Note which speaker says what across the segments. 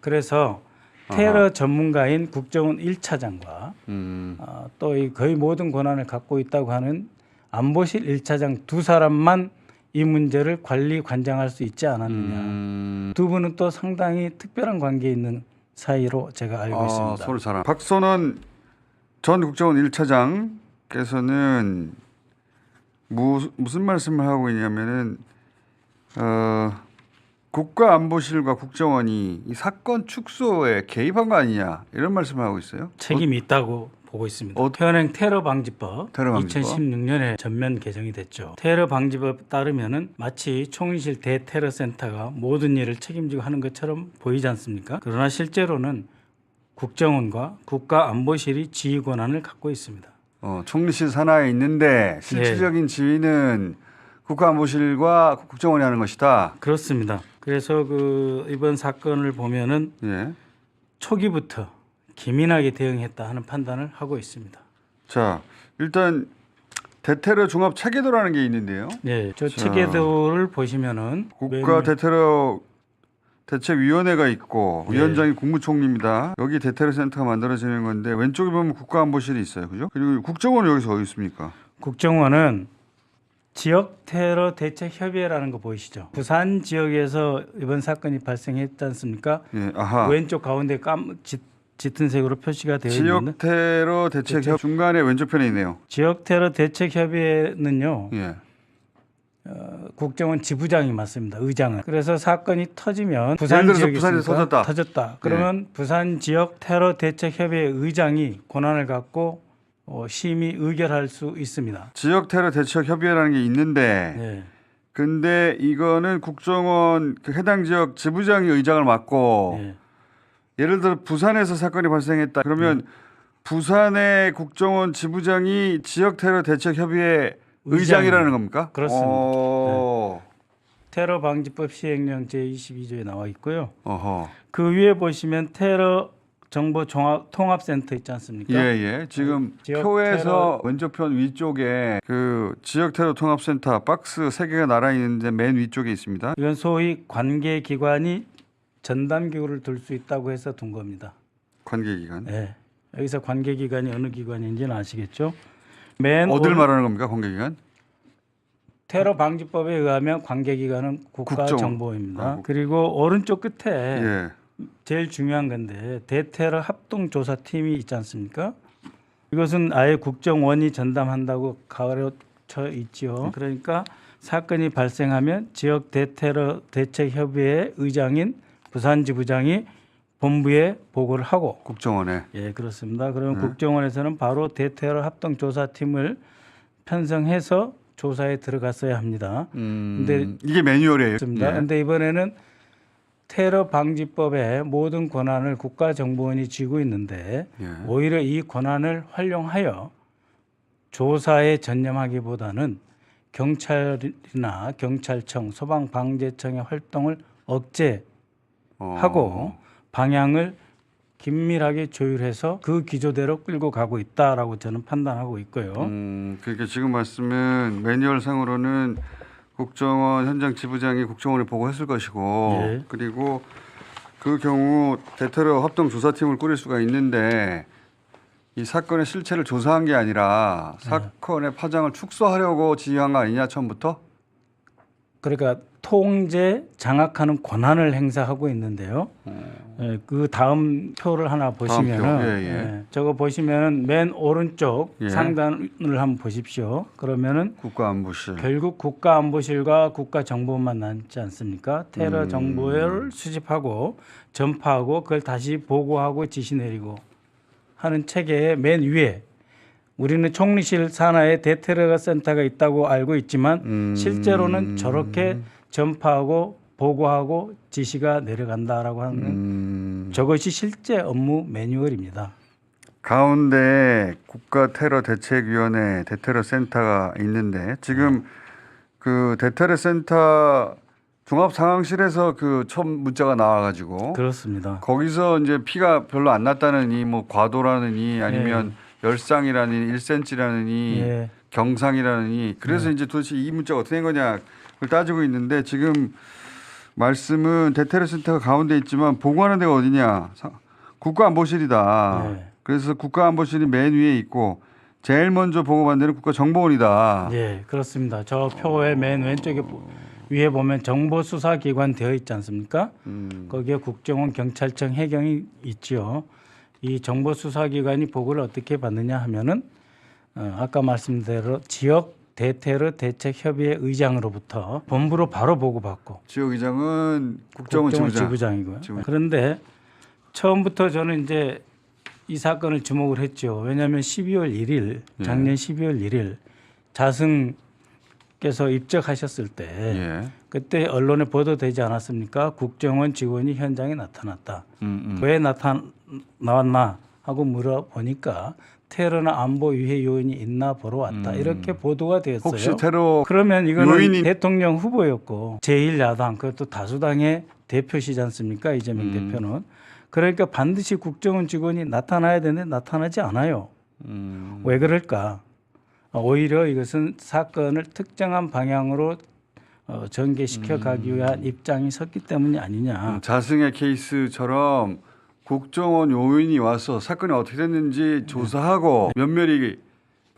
Speaker 1: 그래서 테러 전문가인 국정원 1차장과 또 이 거의 모든 권한을 갖고 있다고 하는 안보실 1차장 두 사람만 이 문제를 관리 관장할 수 있지 않았느냐. 두 분은 또 상당히 특별한 관계에 있는 사이로 제가 알고 있습니다.
Speaker 2: 서로 잘 박선원 전 국정원 1차장께서는 무슨 말씀을 하고 있냐면은 국가안보실과 국정원이 이 사건 축소에 개입한 거 아니냐 이런 말씀을 하고 있어요.
Speaker 1: 책임이 있다고 보고 있습니다. 현행 테러 방지법 2016년에 전면 개정이 됐죠. 테러 방지법에 따르면은 마치 총리실 대테러센터가 모든 일을 책임지고 하는 것처럼 보이지 않습니까? 그러나 실제로는 국정원과 국가안보실이 지휘 권한을 갖고 있습니다.
Speaker 2: 총리실 산하에 있는데 실질적인 지휘는 국가안보실과 국정원이 하는 것이다.
Speaker 1: 그렇습니다. 그래서 이번 사건을 보면은 초기부터 기민하게 대응했다 하는 판단을 하고 있습니다.
Speaker 2: 자, 일단 대테러 종합 체계도라는 게 있는데요.
Speaker 1: 네, 저 체계도를 보시면은
Speaker 2: 국가 대테러 대책위원회가 있고 위원장이 국무총리입니다. 여기 대테러 센터가 만들어지는 건데 왼쪽에 보면 국가안보실이 있어요, 그죠? 그리고 국정원은 여기서 어디 있습니까?
Speaker 1: 국정원은 지역 테러 대책 협의회라는 거 보이시죠? 부산 지역에서 이번 사건이 발생했지 않습니까? 왼쪽 가운데 짙은 색으로 표시가 되어 있는
Speaker 2: 지역 테러 대책 협 중간에 왼쪽 편에 있네요.
Speaker 1: 지역 테러 대책 협의회는요. 국정원 지부장이 맡습니다. 의장은. 그래서 사건이 터지면 부산 지역에서 터졌다. 그러면 부산 지역 테러 대책 협의회 의장이 권한을 갖고 심의 의결할 수 있습니다.
Speaker 2: 지역 테러 대책 협의회라는 게 있는데 근데 이거는 국정원 해당 지역 지부장이 의장을 맡고 예를 들어 부산에서 사건이 발생했다. 그러면 부산의 국정원 지부장이 지역 테러 대책 협의회 의장이라는 겁니까?
Speaker 1: 그렇습니다. 테러 방지법 시행령 제22조에 나와 있고요. 그 위에 보시면 테러 정보 통합센터 있지 않습니까?
Speaker 2: 지금 표에서 왼쪽 편 위쪽에 그 지역 테러 통합센터 박스 3개가 나란히 있는데 맨 위쪽에 있습니다.
Speaker 1: 이건 소위 관계기관이 전담기구를 둘 수 있다고 해서 둔 겁니다.
Speaker 2: 관계기관?
Speaker 1: 네. 여기서 관계기관이 어느 기관인지는 아시겠죠?
Speaker 2: 어딜 말하는 겁니까, 관계기관?
Speaker 1: 테러 방지법에 의하면 관계기관은 국가정보입니다. 그리고 오른쪽 끝에 제일 중요한 건데 대테러 합동조사팀이 있지 않습니까? 이것은 아예 국정원이 전담한다고 가르쳐 있지요. 그러니까 사건이 발생하면 지역 대테러 대책협의회 의장인 부산지부장이 본부에 보고를 하고
Speaker 2: 국정원에
Speaker 1: 그렇습니다. 그러면 국정원에서는 바로 대테러 합동조사팀을 편성해서 조사에 들어갔어야 합니다. 근데
Speaker 2: 이게 매뉴얼이에요.
Speaker 1: 그런데 이번에는 테러 방지법의 모든 권한을 국가정보원이 쥐고 있는데 오히려 이 권한을 활용하여 조사에 전념하기보다는 경찰이나 경찰청, 소방방재청의 활동을 억제하고 방향을 긴밀하게 조율해서 그 기조대로 끌고 가고 있다라고 저는 판단하고 있고요.
Speaker 2: 그러니까 지금 말씀은 매뉴얼상으로는 국정원 현장 지부장이 국정원에 보고했을 것이고 그리고 그 경우 대테러 합동조사팀을 꾸릴 수가 있는데 이 사건의 실체를 조사한 게 아니라 사건의 파장을 축소하려고 지휘한 거 아니냐 처음부터?
Speaker 1: 그러니까 통제, 장악하는 권한을 행사하고 있는데요. 그 다음 표를 하나 보시면은 저거 보시면은 맨 오른쪽 상단을 한번 보십시오. 그러면은
Speaker 2: 국가안보실.
Speaker 1: 결국 국가안보실과 국가정보원만 남지 않습니까? 테러 정보를 수집하고 전파하고 그걸 다시 보고하고 지시 내리고 하는 체계의 맨 위에 우리는 총리실 산하에 대테러 센터가 있다고 알고 있지만 실제로는 저렇게 전파하고 보고하고 지시가 내려간다라고 하는 저것이 실제 업무 매뉴얼입니다.
Speaker 2: 가운데 국가테러대책위원회 대테러센터가 있는데 지금 그 대테러센터 종합상황실에서 그 첫 문자가 나와가지고
Speaker 1: 그렇습니다.
Speaker 2: 거기서 이제 피가 별로 안 났다느니 뭐 과도라느니 아니면 열상이라느니 1cm라느니 경상이라느니 그래서 이제 도대체 이 문자가 어떻게 된 거냐 그걸 따지고 있는데 지금 말씀은 대테러 센터가 가운데 있지만 보고하는 데가 어디냐? 국가안보실이다.
Speaker 1: 네.
Speaker 2: 그래서 국가안보실이 맨 위에 있고 제일 먼저 보고받는 데는 국가정보원이다.
Speaker 1: 예, 그렇습니다. 저 표의 맨 왼쪽에 위에 보면 정보수사기관 되어 있지 않습니까? 거기에 국정원, 경찰청, 해경이 있지요. 이 정보수사기관이 보고를 어떻게 받느냐 하면은 아까 말씀대로 지역 대테러 대책협의회 의장으로부터 본부로 바로 보고받고
Speaker 2: 지역의장은 국정원 지부장.
Speaker 1: 지부장이고요.
Speaker 2: 지부장.
Speaker 1: 그런데 처음부터 저는 이제 이 사건을 주목을 했죠. 왜냐하면 12월 1일 작년 12월 1일 자승께서 입적하셨을 때
Speaker 2: 예.
Speaker 1: 그때 언론에 보도되지 않았습니까? 국정원 직원이 현장에 나타났다. 왜 나왔나 하고 물어보니까 테러나 안보 위해 요인이 있나 보러 왔다. 이렇게 보도가 되었어요.
Speaker 2: 혹시 테러
Speaker 1: 그러면 이거는
Speaker 2: 요인이-
Speaker 1: 대통령 후보였고 제1야당 그것도 다수당의 대표시지 않습니까? 이재명 대표는. 그러니까 반드시 국정원 직원이 나타나야 되는데 나타나지 않아요. 왜 그럴까? 오히려 이것은 사건을 특정한 방향으로 전개시켜 가기 위한 입장이 섰기 때문이 아니냐.
Speaker 2: 자승의 케이스처럼 국정원 요인이 와서 사건이 어떻게 됐는지 조사하고 면밀히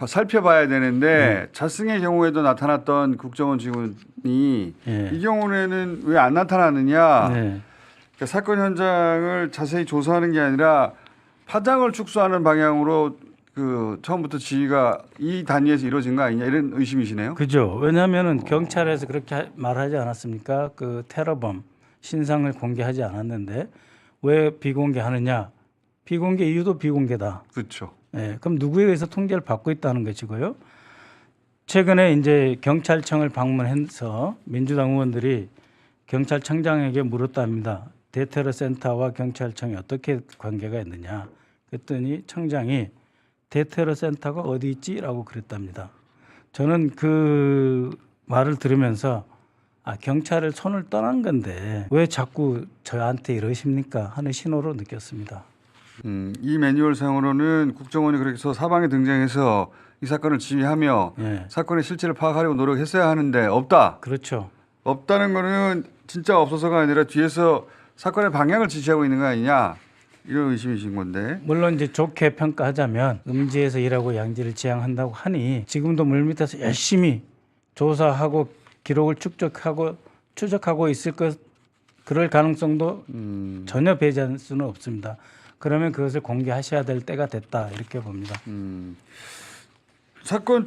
Speaker 2: 살펴봐야 되는데 자승의 경우에도 나타났던 국정원 직원이
Speaker 1: 예.
Speaker 2: 이 경우에는 왜 안 나타나느냐.
Speaker 1: 네.
Speaker 2: 그러니까 사건 현장을 자세히 조사하는 게 아니라 파장을 축소하는 방향으로 그 처음부터 지휘가 이 단위에서 이루어진 거 아니냐 이런 의심이시네요.
Speaker 1: 그죠. 왜냐하면은 경찰에서 그렇게 말하지 않았습니까? 그 테러범 신상을 공개하지 않았는데 왜 비공개하느냐? 비공개 이유도 비공개다.
Speaker 2: 그렇죠.
Speaker 1: 예, 그럼 누구에 의해서 통제를 받고 있다는 것이고요. 최근에 이제 경찰청을 방문해서 민주당 의원들이 경찰청장에게 물었답니다. 대테러 센터와 경찰청이 어떻게 관계가 있느냐? 그랬더니 청장이 대테러 센터가 어디 있지라고 그랬답니다. 저는 그 말을 들으면서 경찰을 손을 떠난 건데 왜 자꾸 저한테 이러십니까 하는 신호로 느꼈습니다.
Speaker 2: 이 매뉴얼상으로는 국정원이 그렇게 해서 사방에 등장해서 이 사건을 지휘하며
Speaker 1: 예,
Speaker 2: 사건의 실체를 파악하려고 노력했어야 하는데 없다.
Speaker 1: 그렇죠.
Speaker 2: 없다는 거는 진짜 없어서가 아니라 뒤에서 사건의 방향을 지시하고 있는 거 아니냐 이런 의심이신 건데.
Speaker 1: 물론 이제 좋게 평가하자면 음지에서 일하고 양지를 지향한다고 하니 지금도 물밑에서 열심히 조사하고 기록을 추적하고 있을 것 그럴 가능성도 전혀 배제할 수는 없습니다. 그러면 그것을 공개하셔야 될 때가 됐다 이렇게 봅니다.
Speaker 2: 사건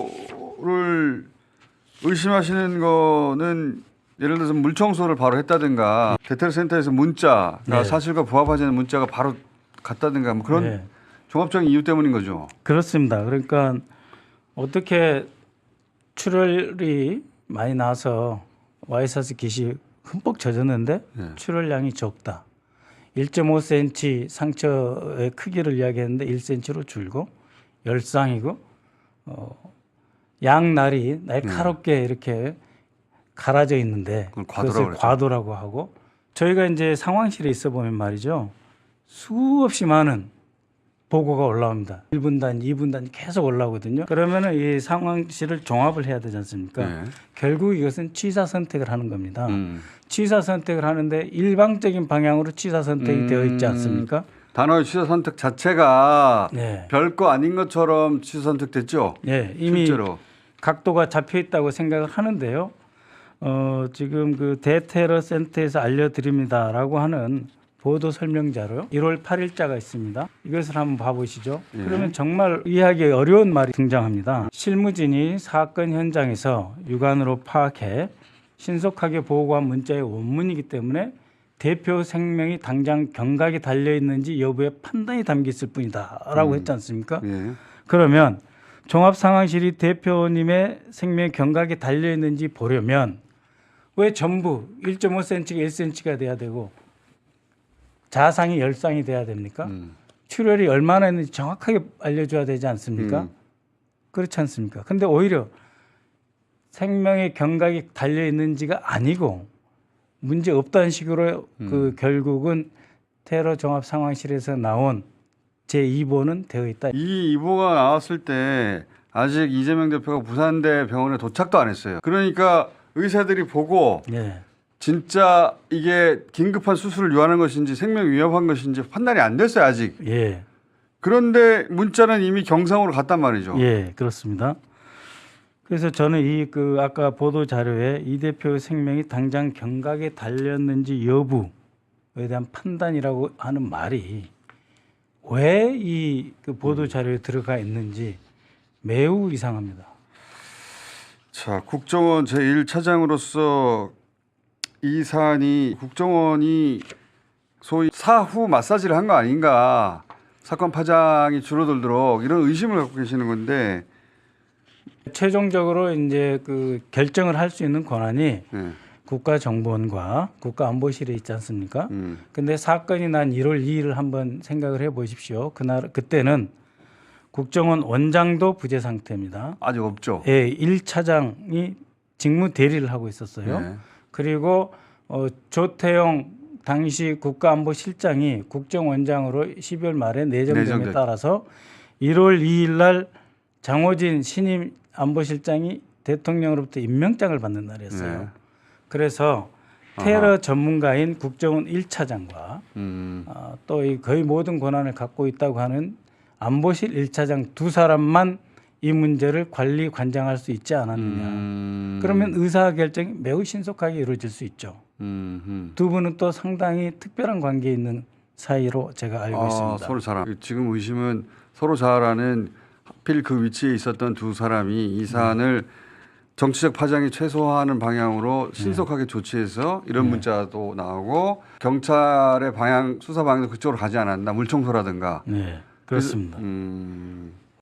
Speaker 2: 축소를 의심하시는 거는 예를 들어서 물 청소를 바로 했다든가 대테러 센터에서 문자가
Speaker 1: 네.
Speaker 2: 사실과 부합하지 않는 문자가 바로 갔다든가 뭐 그런
Speaker 1: 네.
Speaker 2: 종합적인 이유 때문인 거죠.
Speaker 1: 그렇습니다. 그러니까 어떻게 출혈이 많이 나서 와이셔츠 깃이 흠뻑 젖었는데
Speaker 2: 네.
Speaker 1: 출혈량이 적다. 1.5cm 상처의 크기를 이야기했는데 1cm로 줄고 열상이고 양날이 날카롭게 이렇게 갈아져 있는데
Speaker 2: 그걸 과도라고
Speaker 1: 그것을
Speaker 2: 그러죠.
Speaker 1: 과도라고 하고 저희가 이제 상황실에 있어 보면 말이죠. 수없이 많은 보고가 올라옵니다. 1분 단위, 2분 단위 계속 올라오거든요. 그러면은 이 상황실을 종합을 해야 되지 않습니까?
Speaker 2: 네.
Speaker 1: 결국 이것은 취사 선택을 하는 겁니다. 취사 선택을 하는데 일방적인 방향으로 취사 선택이 되어 있지 않습니까?
Speaker 2: 단어의 취사 선택 자체가
Speaker 1: 네.
Speaker 2: 별거 아닌 것처럼 취사 선택됐죠.
Speaker 1: 네, 이미
Speaker 2: 실제로.
Speaker 1: 각도가 잡혀 있다고 생각을 하는데요. 지금 그 대테러 센터에서 알려드립니다라고 하는 보도 설명자로 1월 8일자가 있습니다. 이것을 한번 봐보시죠.
Speaker 2: 예.
Speaker 1: 그러면 정말 이해하기 어려운 말이 등장합니다. 실무진이 사건 현장에서 육안으로 파악해 신속하게 보고한 문자의 원문이기 때문에 대표 생명이 당장 경각에 달려 있는지 여부에 판단이 담겨 있을 뿐이다라고 했지 않습니까?
Speaker 2: 예.
Speaker 1: 그러면 종합상황실이 대표님의 생명이 경각에 달려 있는지 보려면 왜 전부 1.5cm가 1cm가 돼야 되고 자상이 열상이 돼야 됩니까? 출혈이 얼마나 있는지 정확하게 알려줘야 되지 않습니까? 그렇지 않습니까? 근데 오히려 생명의 경각이 달려 있는지가 아니고 문제 없다는 식으로 그 결국은 테러 종합 상황실에서 나온 제2보는 되어 있다.
Speaker 2: 이 이보가 나왔을 때 아직 이재명 대표가 부산대 병원에 도착도 안 했어요. 그러니까 의사들이 보고
Speaker 1: 네.
Speaker 2: 진짜 이게 긴급한 수술을 요하는 것인지 생명 위협한 것인지 판단이 안 됐어요 아직.
Speaker 1: 예.
Speaker 2: 그런데 문자는 이미 경상으로 갔단 말이죠.
Speaker 1: 예, 그렇습니다. 그래서 저는 이 그 아까 보도 자료에 이 대표의 생명이 당장 경각에 달렸는지 여부에 대한 판단이라고 하는 말이 왜 이 그 보도 자료에 들어가 있는지 매우 이상합니다.
Speaker 2: 자, 국정원 제1차장으로서 이 사안이 국정원이 소위 사후 마사지를 한 거 아닌가, 사건 파장이 줄어들도록 이런 의심을 갖고 계시는 건데.
Speaker 1: 최종적으로 이제 그 결정을 할 수 있는 권한이
Speaker 2: 네.
Speaker 1: 국가정보원과 국가안보실에 있지 않습니까? 근데 사건이 난 1월 2일을 한번 생각을 해 보십시오. 그때는 국정원 원장도 부재 상태입니다.
Speaker 2: 아직 없죠.
Speaker 1: 예, 1차장이 직무 대리를 하고 있었어요.
Speaker 2: 네.
Speaker 1: 그리고 조태용 당시 국가안보실장이 국정원장으로 12월 말에 내정됨에 따라서 1월 2일 날 장호진 신임 안보실장이 대통령으로부터 임명장을 받는 날이었어요.
Speaker 2: 네.
Speaker 1: 그래서 테러 전문가인 국정원 1차장과 또 이 거의 모든 권한을 갖고 있다고 하는 안보실 1차장 두 사람만 이 문제를 관리 관장할 수 있지 않았느냐. 그러면 의사결정이 매우 신속하게 이루어질 수 있죠. 두 분은 또 상당히 특별한 관계에 있는 사이로 제가 알고 있습니다.
Speaker 2: 서로 잘 알아. 지금 의심은 서로 잘 아는 하필 그 위치에 있었던 두 사람이 이 사안을 정치적 파장이 최소화하는 방향으로 신속하게 조치해서 이런 문자도 나오고 경찰의 방향 수사 방향도 그쪽으로 가지 않았나, 물청소라든가.
Speaker 1: 네, 그렇습니다.